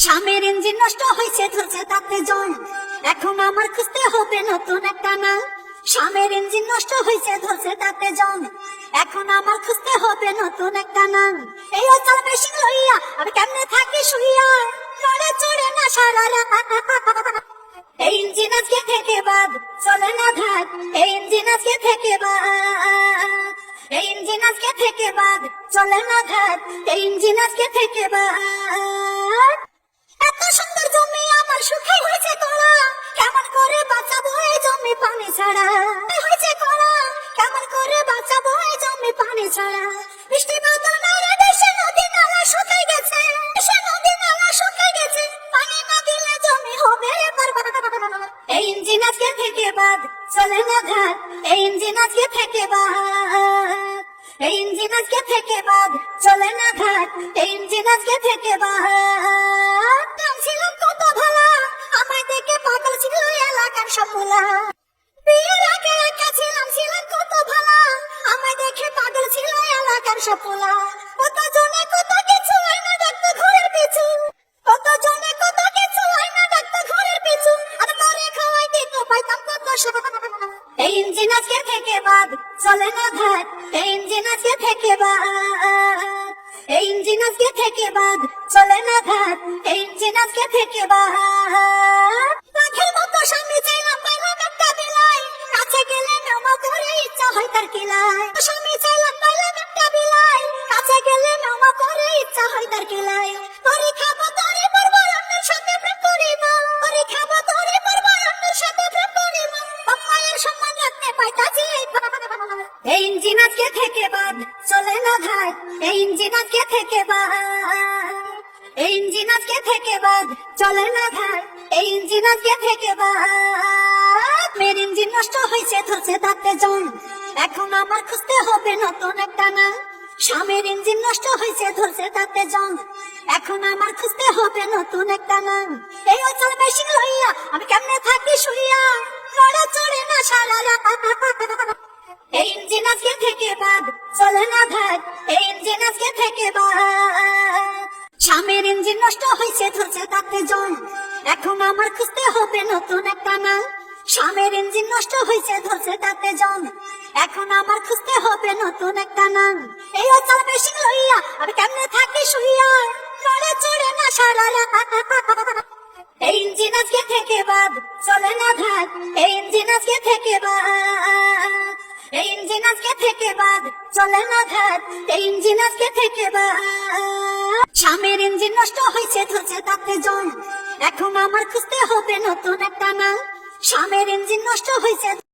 স্বামীর ইঞ্জিন নষ্ট হয়েছে, ধরছে তাতে জং। এখন আমার খুঁজতে হবে নতুন একটা নাম। স্বামীর ইঞ্জিন নষ্ট হয়েছে, ধরছে তাতে জং। এখন আমার খুঁজতে হবে নতুন একটা নাম। এই অচল মেশিন লইয়া আমি কেমনে থাকি শুইয়া, নড়ে চড়ে না সারা রাত। এই ইঞ্জিন আজকে থেকে বাদ, চলে না ধাক। এই ইঞ্জিন আজকে থেকে বাদ, এই ইঞ্জিন আজকে থেকে বাদ, চলে না ধাক। এই ইঞ্জিন আজকে থেকে বাদ। এত সুন্দর জমি আমার সুখে হয়েছে করা, কেমন করে বাঁচাবো এই জমি পানি ছাড়া। হয়েছে করা, কেমন করে বাঁচাবো এই জমি পানি ছাড়া। বৃষ্টি বাদল মেরে দেশে নদী নালা শুকিয়ে গেছে, দেশে নদী নালা শুকিয়ে গেছে। পানি না দিলে জমি হবে বরবাদ। এই ইঞ্জিন আজকে থেকে বাদ, চলে না ঘাট। এই ইঞ্জিন আজকে থেকে বাদ, এই ইঞ্জিন আজকে থেকে বাদ, চলে না ঘাট। এই ইঞ্জিন আজকে থেকে বাদ। নাম ছিলাম কত ভালা, আমায় দেখে পাগল ছিল এলাকার সবগুলা। বিয়ের আগে একা ছিলাম, ছিলাম কত ভালা, আমায় দেখে পাগল ছিল এলাকার সবগুলা। কত জনে কত কিছু আইনা ডাকতো ঘরের পিছু, কত জনে কত কিছু আইনা ডাকতো ঘরের পিছু। আর করে খাওয়াই দিত পাইতাম কত সব। এই ইঞ্জিন আজকে থেকে বাদ, চলে না ঘাট। এই ইঞ্জিন আজকে থেকে বাদ, এই ইঞ্জিন আজকে থেকে বাদ, চলে না ঘাট। এই ইঞ্জিন আজকে থেকে বাদ। রাখের মতো স্বামী চাইলাম, পাইলাম একটা বিলাই। কাছে গেলে মেমো করে ইচ্ছা হয় তার কিলাই। স্বামী চাইলাম, পাইলাম একটা বিলাই। কাছে গেলে মেমো করে ইচ্ছা হয় তার কিলাই। তোরে খাবো তোরে পরবো, অন্যের সাথে প্রেম করিব। তোরে খাবো তোরে পরবো, অন্যের সাথে প্রেম করিব। মায়ের সম্মান রাখতে পাইতাছি। এই ইঞ্জিন আজকে থেকে বাদ, চলে না ঘাট। এই ইঞ্জিন আজকে থেকে বাদ, এই ইঞ্জিন আজকে থেকে বাদ, চলে না ঘাট। এই ইঞ্জিন আজকে থেকে বাদ। মের ইঞ্জিন নষ্ট হয়েছে, ধরছে তাতে জং। এখন আমার খুঁজতে হবে নতুন একটা নাম। স্বামীর ইঞ্জিন নষ্ট হয়েছে, ধরছে তাতে জং। এখন আমার খুঁজতে হবে নতুন একটা নাম। এই অচল মেশিন লইয়া আমি কেমনে থাকি শুইয়া, নড়ে চড়ে না সারা রাত। এই ইঞ্জিন আজকে থেকে বাদ, চলে না ঘাট। এই ইঞ্জিন আজকে থেকে বাদ। স্বামীর ইঞ্জিন নষ্ট হয়েছে, ধরছে তাতে জং। এখন আমার খুঁজতে হবে নতুন একটা নাম। স্বামীর ইঞ্জিন নষ্ট হয়েছে, ধরছে তাতে জং। এখন আমার খুঁজতে হবে নতুন একটা নাম। এই অচল মেশিন লইয়া আমি কেমনে থাকি শুইয়া, নড়ে চড়ে না সারা রাত। এই ইঞ্জিন আজকে থেকে বাদ, চলে না ঘাট। এই ইঞ্জিন আজকে থেকে বাদ, এই ইঞ্জিন আজকে থেকে বাদ, চলে না ঘাট। এই ইঞ্জিন আজকে থেকে বাদ। স্বামীর ইঞ্জিন নষ্ট হয়েছে, ধরছে তাতে জং। এখন আমার খুঁজতে হবে নতুন একটা নাম। স্বামীর ইঞ্জিন নষ্ট হয়েছে।